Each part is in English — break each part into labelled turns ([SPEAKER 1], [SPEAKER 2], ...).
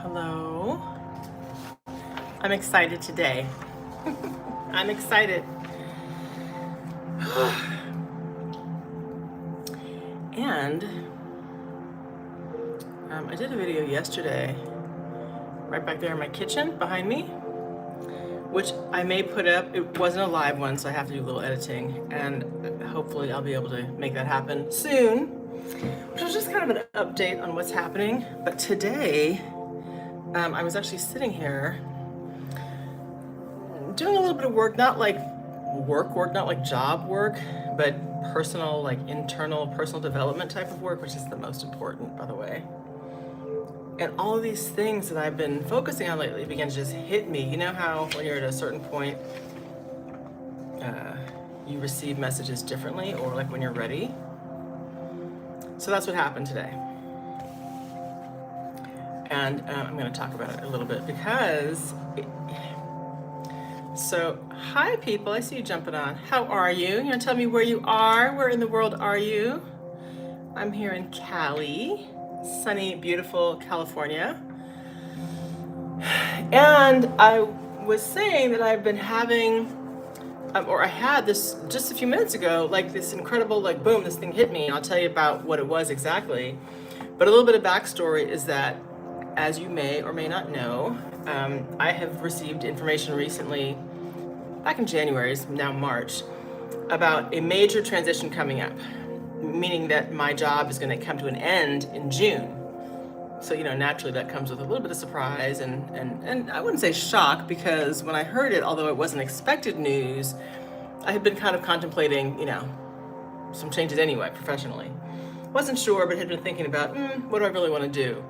[SPEAKER 1] Hello. I'm excited today. I'm excited. And I did a video yesterday, right back there in my kitchen behind me, which I may put up. It wasn't a live one, so I have to do a little editing, and hopefully I'll be able to make that happen soon, which was just kind of an update on what's happening. But today, I was actually sitting here doing a little bit of work, not like work, not like job work, but personal, like internal personal development type of work, which is the most important, by the way. And all of these things that I've been focusing on lately began to just hit me. You know how when you're at a certain point, you receive messages differently, or like when you're ready? So that's what happened today. And I'm going to talk about it a little bit because so, hi people, I see you jumping on. How are you? You want to tell me where you are? Where in the world are you? I'm here in Cali, sunny, beautiful California. And I was saying that I've been having, or I had this just a few minutes ago, like this incredible, like boom, this thing hit me. I'll tell you about what it was exactly. But a little bit of backstory is that, as you may or may not know, I have received information recently, back in January, it's now March, about a major transition coming up, meaning that my job is going to come to an end in June. So, naturally that comes with a little bit of surprise and I wouldn't say shock, because when I heard it, although it wasn't expected news, I had been kind of contemplating, some changes anyway, professionally. Wasn't sure, but had been thinking about, what do I really want to do?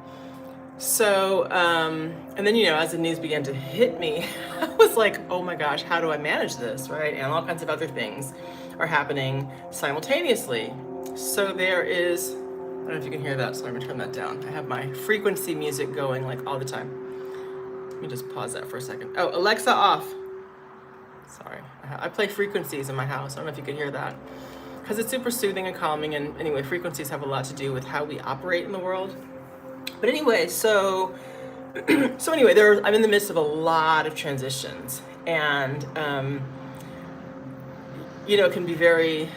[SPEAKER 1] So, and then, as the news began to hit me, I was like, oh my gosh, how do I manage this, right? And all kinds of other things are happening simultaneously. So there is, I don't know if you can hear that, so I'm gonna turn that down. I have my frequency music going like all the time. Let me just pause that for a second. Oh, Alexa off. Sorry, I play frequencies in my house. I don't know if you can hear that, because it's super soothing and calming. And anyway, frequencies have a lot to do with how we operate in the world. But anyway, so anyway, I'm in the midst of a lot of transitions, and it can be very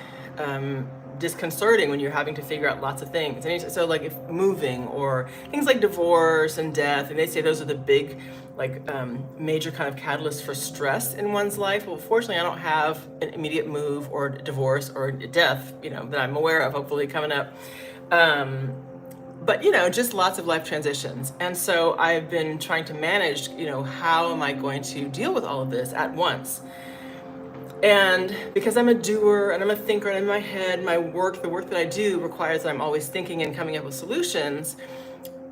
[SPEAKER 1] disconcerting when you're having to figure out lots of things. And so, like, if moving or things like divorce and death, and they say those are the big, like, major kind of catalysts for stress in one's life. Well, fortunately, I don't have an immediate move or divorce or death, that I'm aware of, hopefully coming up. But, just lots of life transitions. And so I've been trying to manage, how am I going to deal with all of this at once? And because I'm a doer and I'm a thinker and in my head, the work that I do requires that I'm always thinking and coming up with solutions.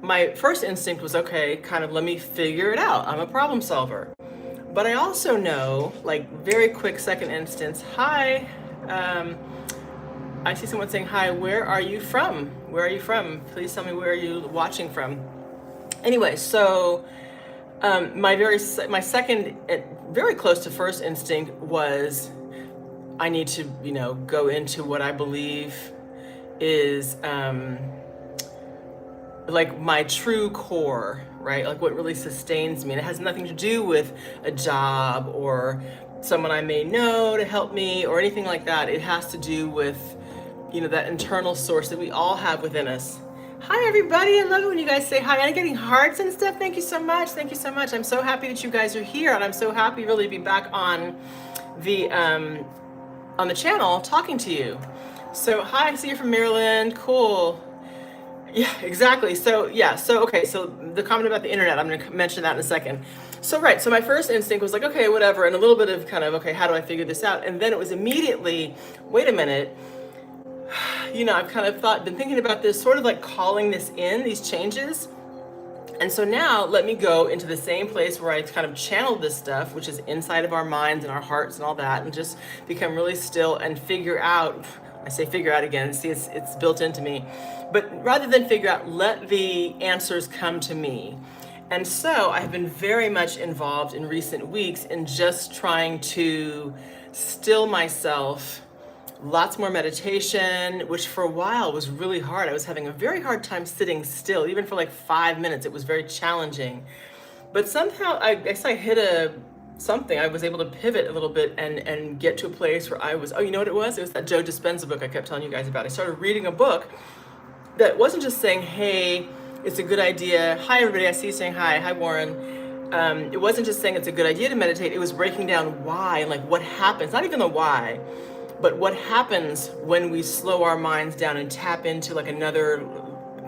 [SPEAKER 1] My first instinct was, okay, kind of let me figure it out. I'm a problem solver. But I also know, like, very quick second instance, hi, I see someone saying, hi, where are you from? Where are you from? Please tell me, where are you watching from? Anyway, so my second, very close to first instinct was, I need to, go into what I believe is like my true core, right? Like what really sustains me. And it has nothing to do with a job or someone I may know to help me or anything like that. It has to do with, that internal source that we all have within us. Hi, everybody. I love it when you guys say hi. I'm getting hearts and stuff. Thank you so much. Thank you so much. I'm so happy that you guys are here. And I'm so happy really to be back on the channel talking to you. So hi, I see you're from Maryland. Cool. Yeah, exactly. So yeah, okay, so the comment about the internet, I'm gonna mention that in a second. So right, so my first instinct was like, okay, whatever, and a little bit of kind of, okay, how do I figure this out? And then it was immediately, wait a minute, I've kind of been thinking about this, sort of like calling this in, these changes. And so now let me go into the same place where I kind of channeled this stuff, which is inside of our minds and our hearts and all that, and just become really still and figure out, I say figure out again, see, it's built into me. But rather than figure out, let the answers come to me. And so I've been very much involved in recent weeks in just trying to still myself, lots more meditation, which for a while was really hard. I was having a very hard time sitting still, even for like 5 minutes. It was very challenging. But somehow I guess I hit something. I was able to pivot a little bit and get to a place where I was, oh, you know what it was? It was that Joe Dispenza book I kept telling you guys about. I started reading a book that wasn't just saying, hey, it's a good idea. Hi, everybody. I see you saying hi. Hi, Warren. It wasn't just saying it's a good idea to meditate. It was breaking down why and like what happens, not even the why, but what happens when we slow our minds down and tap into like another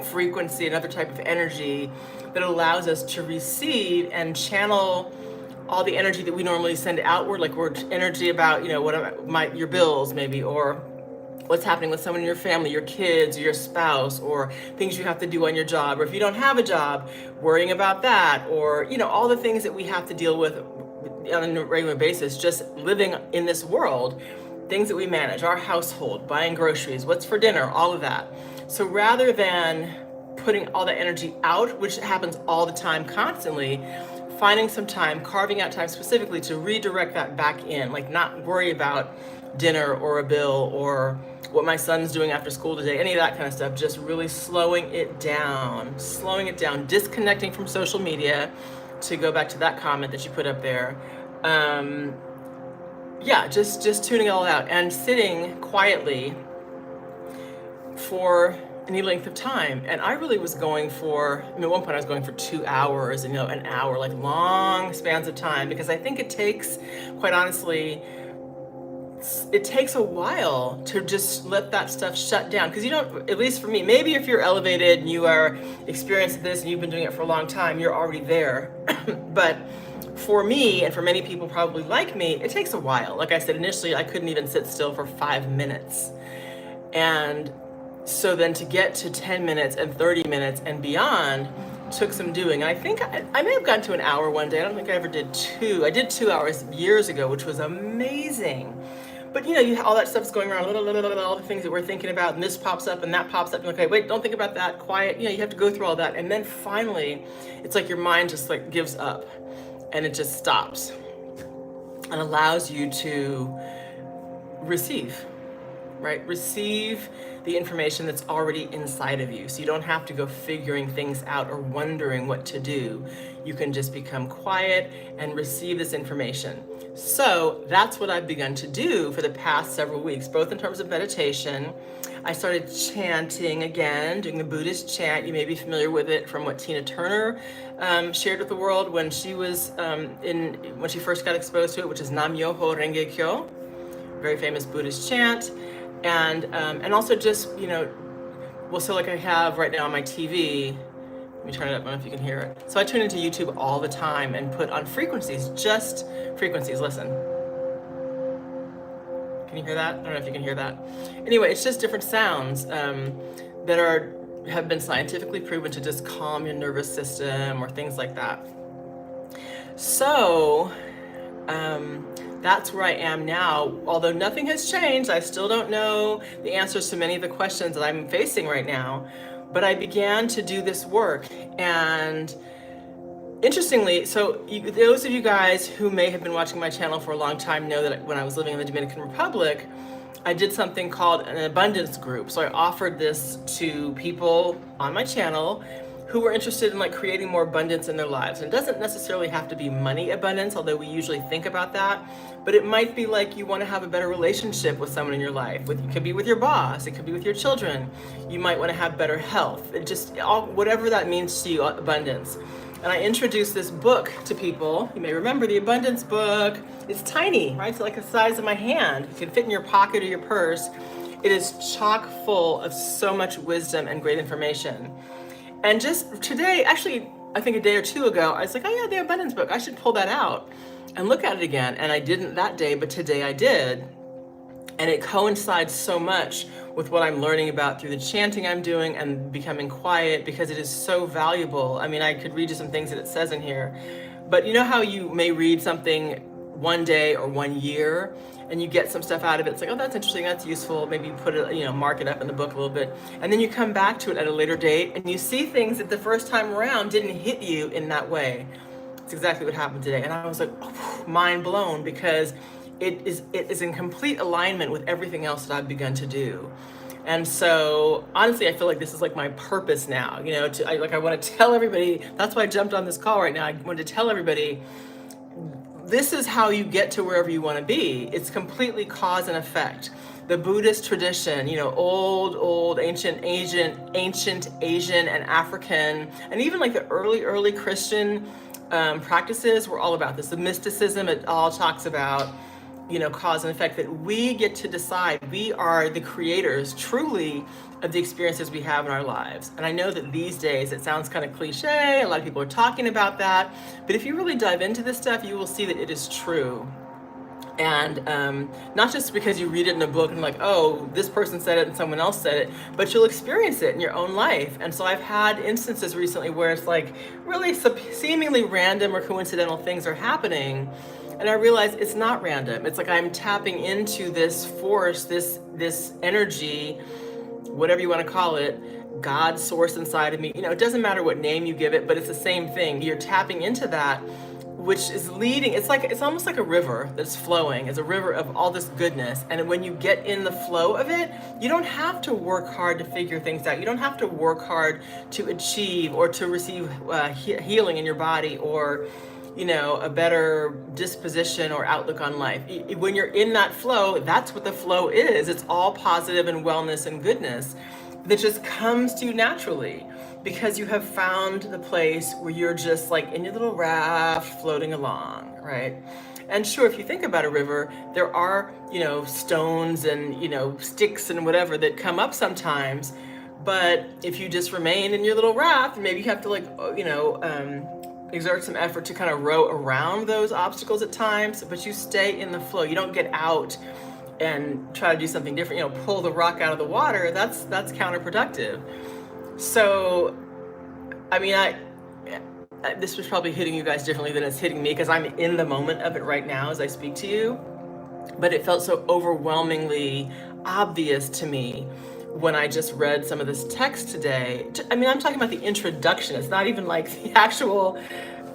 [SPEAKER 1] frequency, another type of energy that allows us to receive and channel all the energy that we normally send outward, like we're energy about, you know, what your bills maybe, or what's happening with someone in your family, your kids, or your spouse, or things you have to do on your job, or if you don't have a job, worrying about that, or, you know, all the things that we have to deal with on a regular basis, just living in this world, things that we manage, our household, buying groceries, what's for dinner, all of that. So rather than putting all that energy out, which happens all the time, constantly, finding some time, carving out time specifically to redirect that back in, like not worry about dinner or a bill or what my son's doing after school today, any of that kind of stuff, just really slowing it down, disconnecting from social media, to go back to that comment that you put up there. Yeah, just tuning it all out and sitting quietly for any length of time. And I really was going for, I mean, at one point I was going for 2 hours and, you know, an hour, like long spans of time, because I think it takes, quite honestly, it takes a while to just let that stuff shut down. Because you don't, at least for me, maybe if you're elevated and you are experiencing this and you've been doing it for a long time, you're already there. But for me, and for many people probably like me, it takes a while. Like I said, initially I couldn't even sit still for 5 minutes. And so then to get to 10 minutes and 30 minutes and beyond took some doing. And I think I may have gotten to an hour one day. I don't think I ever did 2. I did 2 hours years ago, which was amazing. But you know, all that stuff's going around, all the things that we're thinking about, and this pops up and that pops up. And okay, wait, don't think about that, quiet. You know, you have to go through all that. And then finally, it's like your mind just like gives up and it just stops and allows you to receive, right? Receive the information that's already inside of you. So you don't have to go figuring things out or wondering what to do. You can just become quiet and receive this information. So that's what I've begun to do for the past several weeks, both in terms of meditation. I started chanting again, doing the Buddhist chant. You may be familiar with it from what Tina Turner shared with the world when she was when she first got exposed to it, which is Nam Myoho Renge Kyo, very famous Buddhist chant. And also just, you know, well, so like I have right now on my TV, let me turn it up, I don't know if you can hear it. So I tune into YouTube all the time and put on frequencies, just frequencies, listen. Can you hear that? I don't know if you can hear that. Anyway, it's just different sounds that have been scientifically proven to just calm your nervous system or things like that. So, that's where I am now. Although nothing has changed, I still don't know the answers to many of the questions that I'm facing right now. But I began to do this work. And interestingly, so those of you guys who may have been watching my channel for a long time know that when I was living in the Dominican Republic, I did something called an abundance group. So I offered this to people on my channel who were interested in like creating more abundance in their lives. And it doesn't necessarily have to be money abundance, although we usually think about that, but it might be like you want to have a better relationship with someone in your life. It could be with your boss, it could be with your children. You might want to have better health. It just, whatever that means to you, abundance. And I introduced this book to people. You may remember the abundance book. It's tiny, right? It's like the size of my hand. It can fit in your pocket or your purse. It is chock full of so much wisdom and great information. And just today, actually, I think a day or two ago, I was like, oh yeah, the abundance book, I should pull that out and look at it again. And I didn't that day, but today I did. And it coincides so much with what I'm learning about through the chanting I'm doing and becoming quiet, because it is so valuable. I mean, I could read you some things that it says in here, but you know how you may read something one day or 1 year and you get some stuff out of it. It's like, oh, that's interesting, that's useful. Maybe you put it, you know, mark it up in the book a little bit. And then you come back to it at a later date and you see things that the first time around didn't hit you in that way. It's exactly what happened today. And I was like, oh, mind blown, because it is in complete alignment with everything else that I've begun to do. And so honestly, I feel like this is like my purpose now, I want to tell everybody. That's why I jumped on this call right now. I wanted to tell everybody, this is how you get to wherever you want to be. It's completely cause and effect. The Buddhist tradition, old, ancient Asian and African, and even like the early Christian practices were all about this. The mysticism, it all talks about, cause and effect, that we get to decide. We are the creators, truly, of the experiences we have in our lives. And I know that these days it sounds kind of cliche, a lot of people are talking about that, but if you really dive into this stuff, you will see that it is true. And not just because you read it in a book and like, oh, this person said it and someone else said it, but you'll experience it in your own life. And so I've had instances recently where it's like really seemingly random or coincidental things are happening. And I realize it's not random. It's like I'm tapping into this force, this energy, whatever you want to call it, God source inside of me. It doesn't matter what name you give it, but it's the same thing. You're tapping into that, which is leading. It's almost like a river that's flowing. It's a river of all this goodness. And when you get in the flow of it, you don't have to work hard to figure things out. You don't have to work hard to achieve or to receive healing in your body, or a better disposition or outlook on life. When you're in that flow, that's what the flow is. It's all positive and wellness and goodness that just comes to you naturally, because you have found the place where you're just like in your little raft floating along, right? And sure, if you think about a river, there are, stones and, sticks and whatever that come up sometimes. But if you just remain in your little raft, maybe you have to exert some effort to kind of row around those obstacles at times, but you stay in the flow. You don't get out and try to do something different, pull the rock out of the water. That's counterproductive. So, this was probably hitting you guys differently than it's hitting me, because I'm in the moment of it right now as I speak to you. But it felt so overwhelmingly obvious to me when I just read some of this text today. I'm talking about the introduction. It's not even like the actual,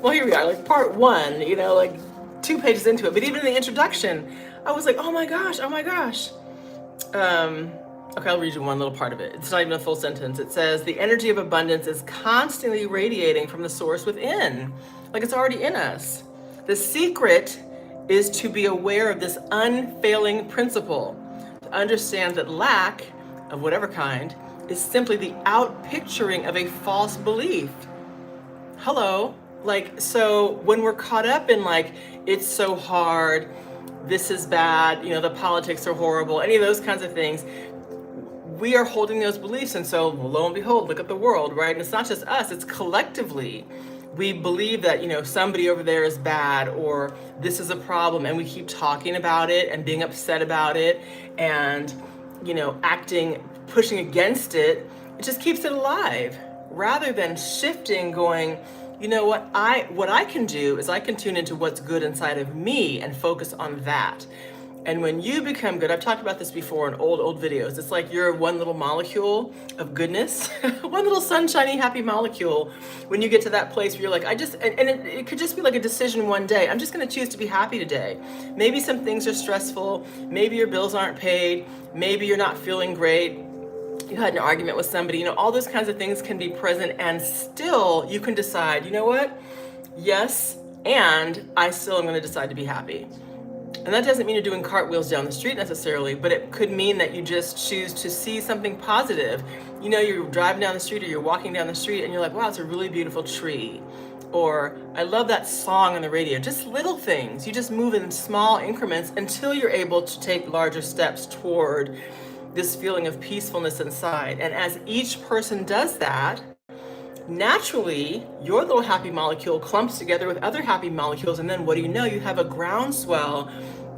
[SPEAKER 1] well, here we are, like part one, like 2 pages into it. But even in the introduction, I was like, oh my gosh. Okay, I'll read you one little part of it. It's not even a full sentence. It says, the energy of abundance is constantly radiating from the source within. Like it's already in us. The secret is to be aware of this unfailing principle, to understand that lack of whatever kind is simply the outpicturing of a false belief. Hello. So when we're caught up in it's so hard, this is bad, the politics are horrible, any of those kinds of things, we are holding those beliefs. And so lo and behold, look at the world, right? And it's not just us, it's collectively. We believe that, somebody over there is bad, or this is a problem, and we keep talking about it and being upset about it and, pushing against it. It just keeps it alive, rather than shifting, going, what I can do is I can tune into what's good inside of me and focus on that. And when you become good, I've talked about this before in old videos, it's like you're one little molecule of goodness, one little sunshiny, happy molecule. When you get to that place where you're like, it could just be like a decision one day. I'm just going to choose to be happy today. Maybe some things are stressful. Maybe your bills aren't paid. Maybe you're not feeling great. You had an argument with somebody, all those kinds of things can be present, and still you can decide, yes, and I still am going to decide to be happy. And that doesn't mean you're doing cartwheels down the street necessarily, but it could mean that you just choose to see something positive. You're driving down the street or you're walking down the street and you're like, wow, it's a really beautiful tree. Or I love that song on the radio. Just little things. You just move in small increments until you're able to take larger steps toward this feeling of peacefulness inside. And as each person does that, naturally, your little happy molecule clumps together with other happy molecules, and then what do you know? You have a groundswell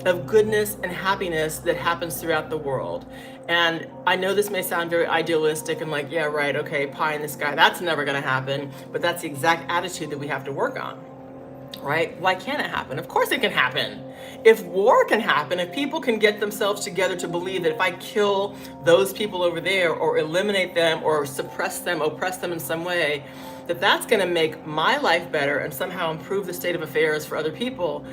[SPEAKER 1] of goodness and happiness that happens throughout the world. And I know this may sound very idealistic and like, yeah, right, okay, pie in the sky, that's never going to happen, but that's the exact attitude that we have to work on, right? Why can't it happen? Of course it can happen. If war can happen, if people can get themselves together to believe that if I kill those people over there or eliminate them or suppress them, oppress them in some way, that's going to make my life better and somehow improve the state of affairs for other people.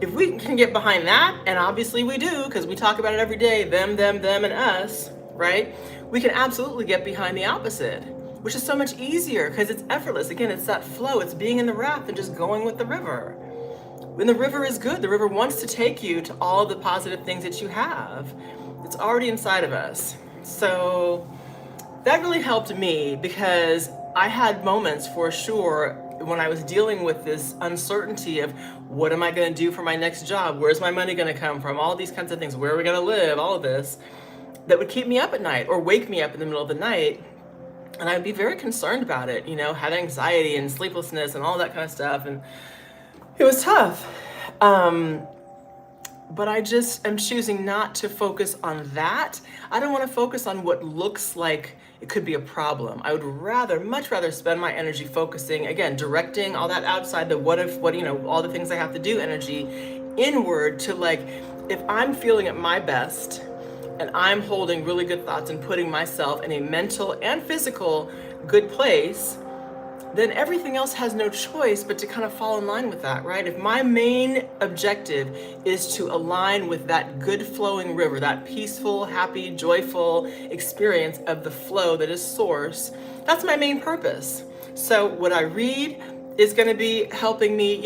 [SPEAKER 1] If we can get behind that, and obviously we do, because we talk about it every day, them, and us, right? We can absolutely get behind the opposite, which is so much easier because it's effortless. Again, it's that flow. It's being in the raft and just going with the river. When the river is good, the river wants to take you to all the positive things that you have. It's already inside of us. So that really helped me because I had moments for sure when I was dealing with this uncertainty of what am I going to do for my next job? Where's my money going to come from? All these kinds of things. Where are we going to live? All of this that would keep me up at night or wake me up in the middle of the night. And I would be very concerned about it, had anxiety and sleeplessness and all that kind of stuff. And it was tough. But I just am choosing not to focus on that. I don't want to focus on what looks like it could be a problem. I would much rather spend my energy focusing, again, directing all that outside, the what if, all the things I have to do energy inward to if I'm feeling at my best and I'm holding really good thoughts and putting myself in a mental and physical good place, then everything else has no choice but to kind of fall in line with that, right? If my main objective is to align with that good flowing river, that peaceful, happy, joyful experience of the flow that is source, that's my main purpose. So what I read is going to be helping me,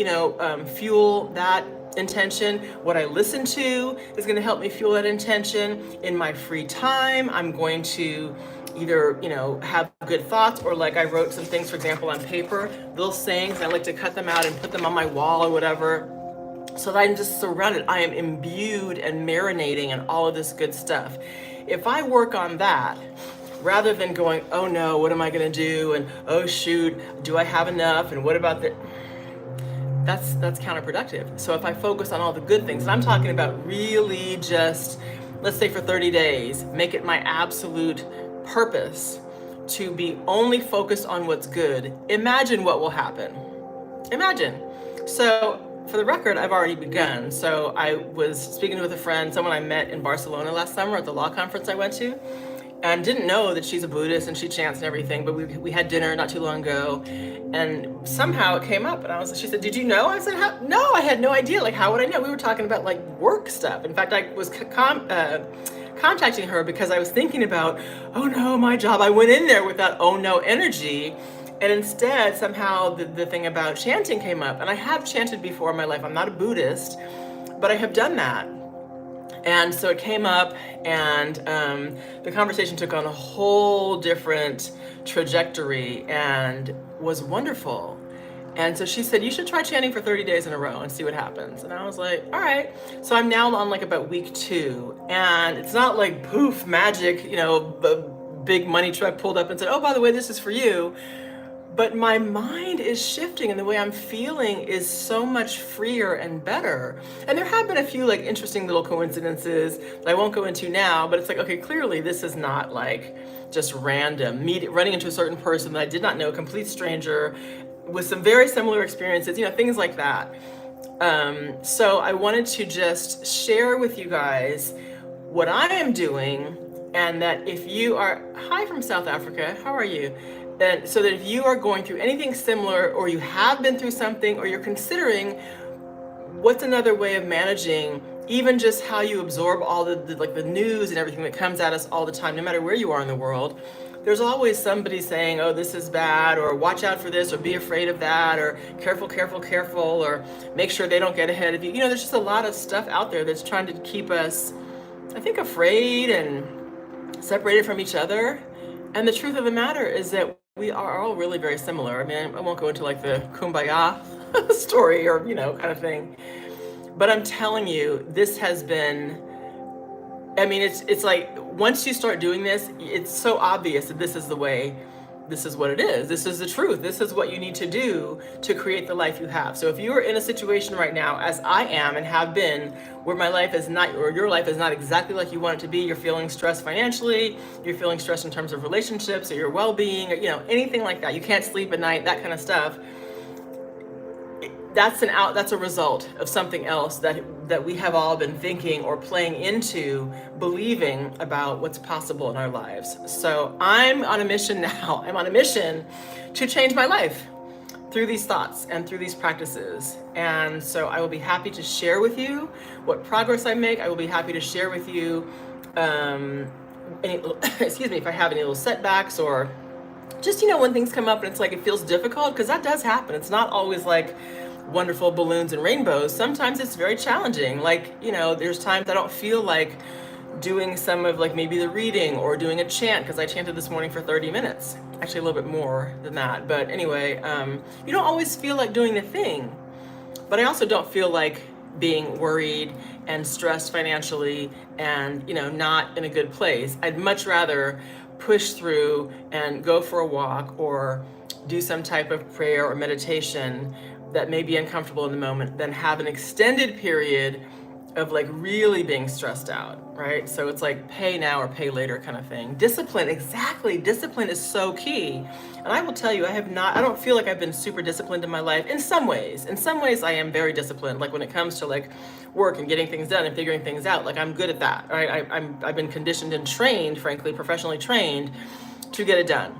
[SPEAKER 1] fuel that intention. What I listen to is going to help me fuel that intention. In my free time, I'm going to either, have good thoughts or I wrote some things, for example, on paper, little sayings. I like to cut them out and put them on my wall or whatever, so that I'm just surrounded. I am imbued and marinating in all of this good stuff. If I work on that, rather than going, oh no, what am I going to do? And oh shoot, do I have enough? And what about that? That's counterproductive. So if I focus on all the good things, and I'm talking about really just, let's say for 30 days, make it my absolute purpose to be only focused on what's good. Imagine what will happen. Imagine. So for the record, I've already begun. So I was speaking with a friend, someone I met in Barcelona last summer at the law conference I went to, and didn't know that she's a Buddhist and she chants and everything, but we had dinner not too long ago, and somehow it came up, and she said, did you know? I said, no, I had no idea. How would I know? We were talking about work stuff. In fact, I was contacting her because I was thinking about, oh no, my job. I went in there with that oh no energy, and instead somehow the thing about chanting came up. And I have chanted before in my life. I'm not a Buddhist, but I have done that. And so it came up, and the conversation took on a whole different trajectory and was wonderful. And so she said, you should try chanting for 30 days in a row and see what happens. And I was like, all right. So I'm now on about week 2. And it's not poof, magic, a big money truck pulled up and said, oh, by the way, this is for you. But my mind is shifting, and the way I'm feeling is so much freer and better. And there have been a few interesting little coincidences that I won't go into now, but it's okay, clearly this is not just random. Me running into a certain person that I did not know, a complete stranger, with some very similar experiences, things like that. So I wanted to just share with you guys what I am doing, and that if you are, hi from South Africa, how are you? And so that if you are going through anything similar, or you have been through something, or you're considering what's another way of managing even just how you absorb all the news and everything that comes at us all the time, no matter where you are in the world, there's always somebody saying, oh, this is bad, or watch out for this, or be afraid of that, or careful, careful, careful, or make sure they don't get ahead of you. There's just a lot of stuff out there that's trying to keep us, I think, afraid and separated from each other. And the truth of the matter is that we are all really very similar. I mean, I won't go into the kumbaya story or, kind of thing. But I'm telling you, this has been, it's once you start doing this, it's so obvious that this is the way, this is what it is. This is the truth. This is what you need to do to create the life you have. So if you are in a situation right now, as I am and have been, where my life is not, or your life is not exactly like you want it to be, you're feeling stressed financially, you're feeling stressed in terms of relationships or your well-being, or anything like that, you can't sleep at night, that kind of stuff, that's a result of something else that we have all been thinking or playing into, believing about what's possible in our lives. So I'm on a mission now. I'm on a mission to change my life. through these thoughts and through these practices. And so I will be happy to share with you what progress I make. I will be happy to share with you any, excuse me, if I have any little setbacks, or just, when things come up and it's like it feels difficult, because that does happen. It's not always like wonderful balloons and rainbows. Sometimes it's very challenging. Like, there's times I don't feel like doing some of like maybe the reading or doing a chant, because I chanted this morning for 30 minutes, actually a little bit more than that. But anyway, you don't always feel like doing the thing, but I also don't feel like being worried and stressed financially and, not in a good place. I'd much rather push through and go for a walk or do some type of prayer or meditation that may be uncomfortable in the moment than have an extended period of like really being stressed out, right? So it's like pay now or pay later kind of thing. Discipline, exactly. Discipline is so key. And I will tell you, I don't feel like I've been super disciplined in my life. In some ways I am very disciplined. Like when it comes to like work and getting things done and figuring things out, like I'm good at that, right? I've been conditioned and trained, frankly, professionally trained to get it done.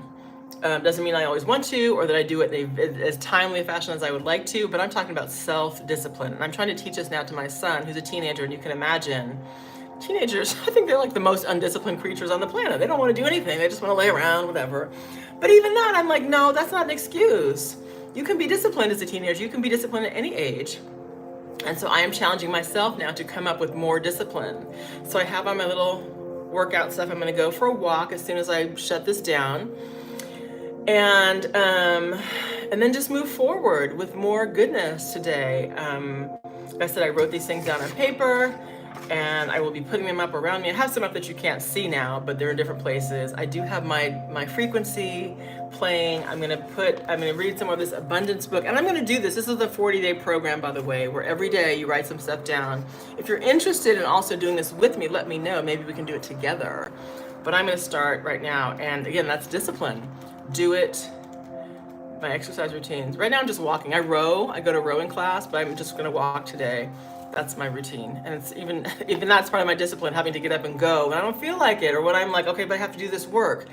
[SPEAKER 1] Doesn't mean I always want to, or that I do it in as timely a fashion as I would like to, but I'm talking about self-discipline. And I'm trying to teach this now to my son, who's a teenager, and you can imagine, teenagers, I think they're like the most undisciplined creatures on the planet. They don't want to do anything. They just want to lay around, whatever. But even that, I'm like, no, that's not an excuse. You can be disciplined as a teenager. You can be disciplined at any age. And so I am challenging myself now to come up with more discipline. So I have on my little workout stuff. I'm going to go for a walk as soon as I shut this down. And then just move forward with more goodness today. Like I said, I wrote these things down on paper, and I will be putting them up around me. I have some up that you can't see now, but they're in different places. I do have my frequency playing. I'm gonna read some of this abundance book, and I'm gonna do this. This is the 40-day program, by the way, where every day you write some stuff down. If you're interested in also doing this with me, let me know. Maybe we can do it together. But I'm gonna start right now, and again, that's discipline. Do it. My exercise routines. Right now I'm just walking. I row. I go to rowing class, but I'm just gonna walk today. That's my routine. And it's even that's part of my discipline, having to get up and go when I don't feel like it, or when I'm like, okay, but I have to do this work.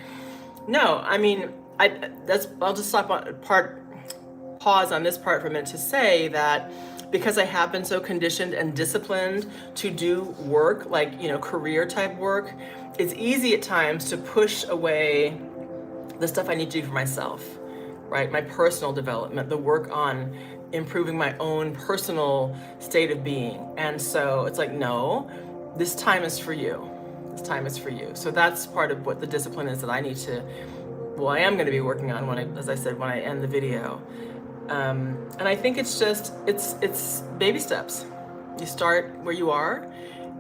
[SPEAKER 1] No, I mean, I'll just pause on this part for a minute to say that because I have been so conditioned and disciplined to do work, like, career type work, it's easy at times to push away the stuff I need to do for myself, right? My personal development, the work on improving my own personal state of being. And so it's like, no, this time is for you. This time is for you. So that's part of what the discipline is that I need to, I am going to be working on when I end the video. And I think it's baby steps. You start where you are.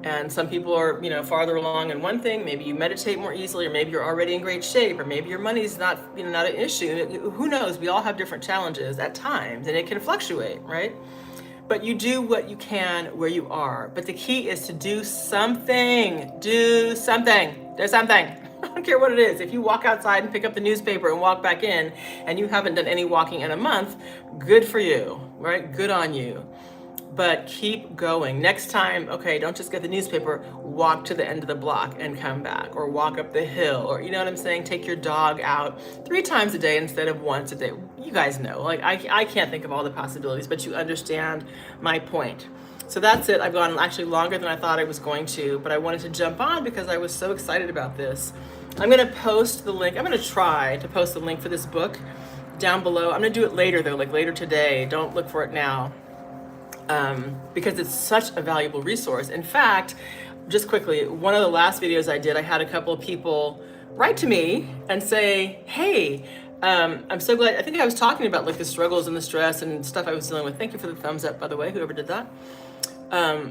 [SPEAKER 1] And some people are, farther along in one thing. Maybe you meditate more easily, or maybe you're already in great shape, or maybe your money's not an issue. Who knows? We all have different challenges at times, and it can fluctuate, right? But you do what you can where you are. But the key is to do something. Do something. Do something. I don't care what it is. If you walk outside and pick up the newspaper and walk back in, and you haven't done any walking in a month, good for you, right? Good on you. But keep going. Next time, okay, don't just get the newspaper, walk to the end of the block and come back, or walk up the hill, or you know what I'm saying? Take your dog out 3 times a day instead of once a day. You guys know, like I can't think of all the possibilities, but you understand my point. So that's it. I've gone actually longer than I thought I was going to, but I wanted to jump on because I was so excited about this. I'm gonna post the link. I'm gonna try to post the link for this book down below. I'm gonna do it later though, like later today. Don't look for it now. Because it's such a valuable resource. In fact, just quickly, one of the last videos I did, I had a couple of people write to me and say, hey, I'm so glad. I think I was talking about like the struggles and the stress and stuff I was dealing with. Thank you for the thumbs up, by the way, whoever did that.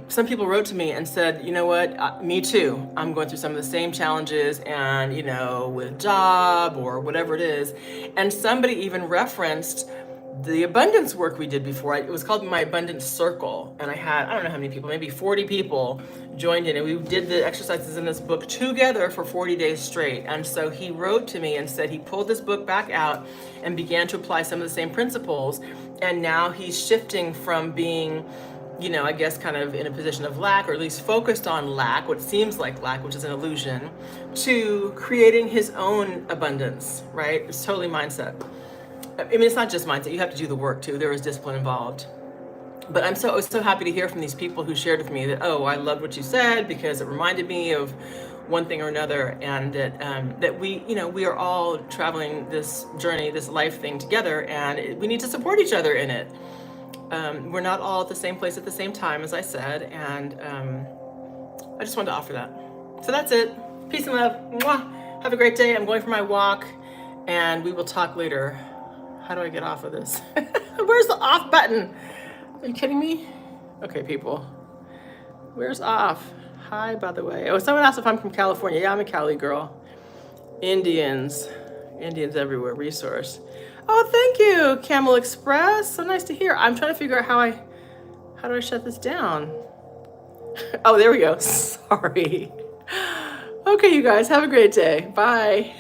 [SPEAKER 1] Some people wrote to me and said, you know what, me too. I'm going through some of the same challenges, and, with job or whatever it is. And somebody even referenced the abundance work we did before. It was called my abundance circle, and I had, I don't know how many people, maybe 40 people joined in, and we did the exercises in this book together for 40 days straight. And so he wrote to me and said he pulled this book back out and began to apply some of the same principles, and now he's shifting from being, I guess kind of in a position of lack, or at least focused on lack, what seems like lack, which is an illusion, to creating his own abundance, right? It's totally mindset. I mean, it's not just mindset. You have to do the work too. There is discipline involved. But I was so happy to hear from these people who shared with me that, oh, I loved what you said because it reminded me of one thing or another, and that we, we are all traveling this journey, this life thing together, and we need to support each other in it. We're not all at the same place at the same time, as I said, and I just wanted to offer that. So that's it. Peace and love. Mwah. Have a great day. I'm going for my walk, and we will talk later. How do I get off of this? Where's the off button? Are you kidding me? Okay, people. Where's off? Hi, by the way. Oh, someone asked if I'm from California. Yeah, I'm a Cali girl. Indians everywhere. Resource. Oh, thank you, Camel Express. So nice to hear. I'm trying to figure out how do I shut this down? Oh, there we go. Sorry. Okay, you guys, have a great day. Bye.